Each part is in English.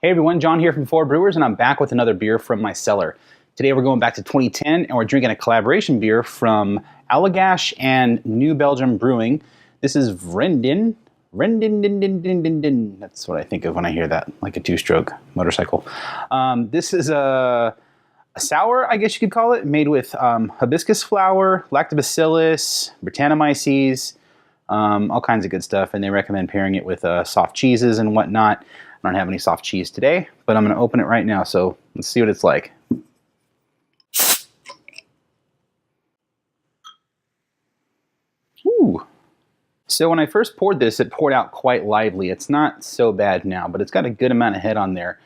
Hey everyone, John here from Brewers, and I'm back with another beer from my cellar. Today we're going back to 2010, and we're drinking a collaboration beer from Allagash and New Belgium Brewing. This is VRIENDEN. VRIENDEN. That's what I think of when I hear that, like a two-stroke motorcycle. This is a sour, I guess you could call it, made with hibiscus flower, lactobacillus, Brettanomyces, all kinds of good stuff, and they recommend pairing it with soft cheeses and whatnot. I don't have any soft cheese today, but I'm going to open it right now, so let's see what it's like. Ooh. So when I first poured this, it poured out quite lively. It's not so bad now, but it's got a good amount of head on there.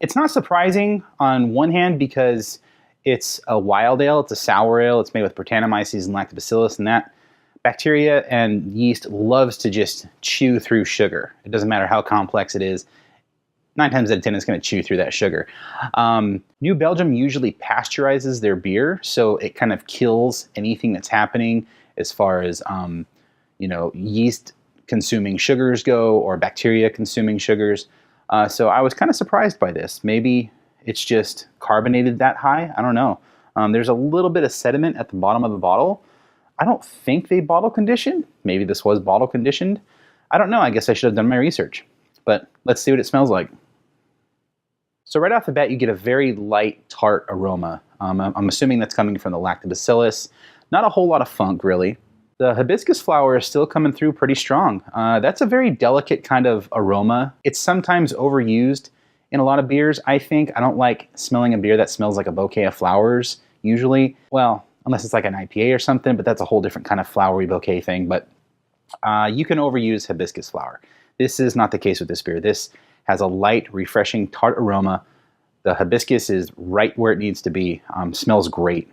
It's not surprising on one hand because it's a wild ale, it's a sour ale, it's made with Brettanomyces and lactobacillus, and that bacteria and yeast loves to just chew through sugar. It doesn't matter how complex it is. 9 times out of 10, it's going to chew through that sugar. New Belgium usually pasteurizes their beer, so it kind of kills anything that's happening as far as yeast consuming sugars go or bacteria consuming sugars. So I was kind of surprised by this. Maybe it's just carbonated that high. I don't know. There's a little bit of sediment at the bottom of the bottle. I don't think they bottle conditioned. Maybe this was bottle conditioned. I don't know. I guess I should have done my research. But let's see what it smells like. So right off the bat, you get a very light, tart aroma. I'm assuming that's coming from the lactobacillus. Not a whole lot of funk, really. The hibiscus flower is still coming through pretty strong. That's a very delicate kind of aroma. It's sometimes overused in a lot of beers, I think. I don't like smelling a beer that smells like a bouquet of flowers, usually. Well, unless it's like an IPA or something, but that's a whole different kind of flowery bouquet thing. But you can overuse hibiscus flower. This is not the case with this beer. This has a light, refreshing, tart aroma. The hibiscus is right where it needs to be. Smells great.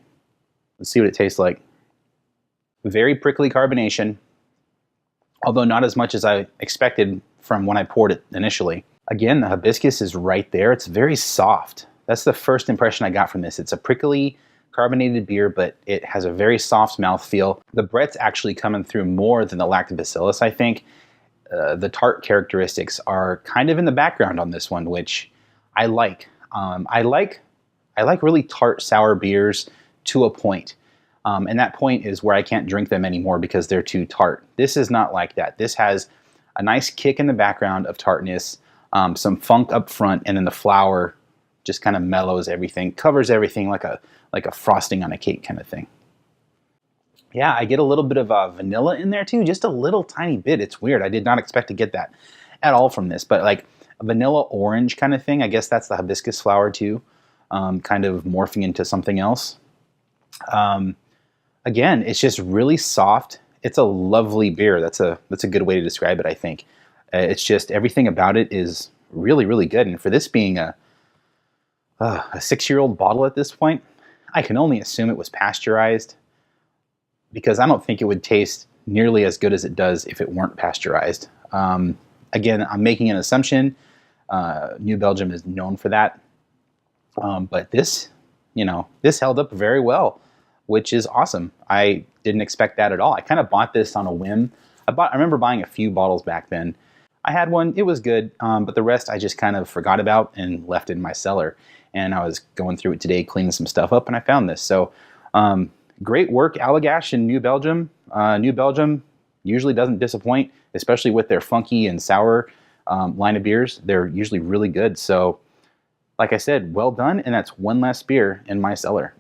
Let's see what it tastes like. Very prickly carbonation, although not as much as I expected from when I poured it initially. Again, the hibiscus is right there. It's very soft. That's the first impression I got from this. It's a prickly, carbonated beer, but it has a very soft mouthfeel. The Brett's actually coming through more than the lactobacillus, I think. The tart characteristics are kind of in the background on this one, which I like. I like really tart sour beers to a point. And that point is where I can't drink them anymore because they're too tart. This is not like that. This has a nice kick in the background of tartness, some funk up front, and then the flour just kind of mellows everything, covers everything like a frosting on a cake kind of thing. Yeah, I get a little bit of vanilla in there too, just a little tiny bit. It's weird. I did not expect to get that at all from this, but like a vanilla orange kind of thing. I guess that's the hibiscus flower too, kind of morphing into something else. Again, it's just really soft. It's a lovely beer. That's a good way to describe it, I think. It's just everything about it is really, really good. And for this being a 6-year-old bottle at this point, I can only assume it was pasteurized because I don't think it would taste nearly as good as it does if it weren't pasteurized. Again, I'm making an assumption. New Belgium is known for that. But this held up very well, which is awesome. I didn't expect that at all. I kind of bought this on a whim. I remember buying a few bottles back then. I had one, it was good, but the rest I just kind of forgot about and left in my cellar. And I was going through it today, cleaning some stuff up, and I found this. So great work, Allagash in New Belgium. New Belgium usually doesn't disappoint, especially with their funky and sour line of beers. They're usually really good. So like I said, well done, and that's one less beer in my cellar.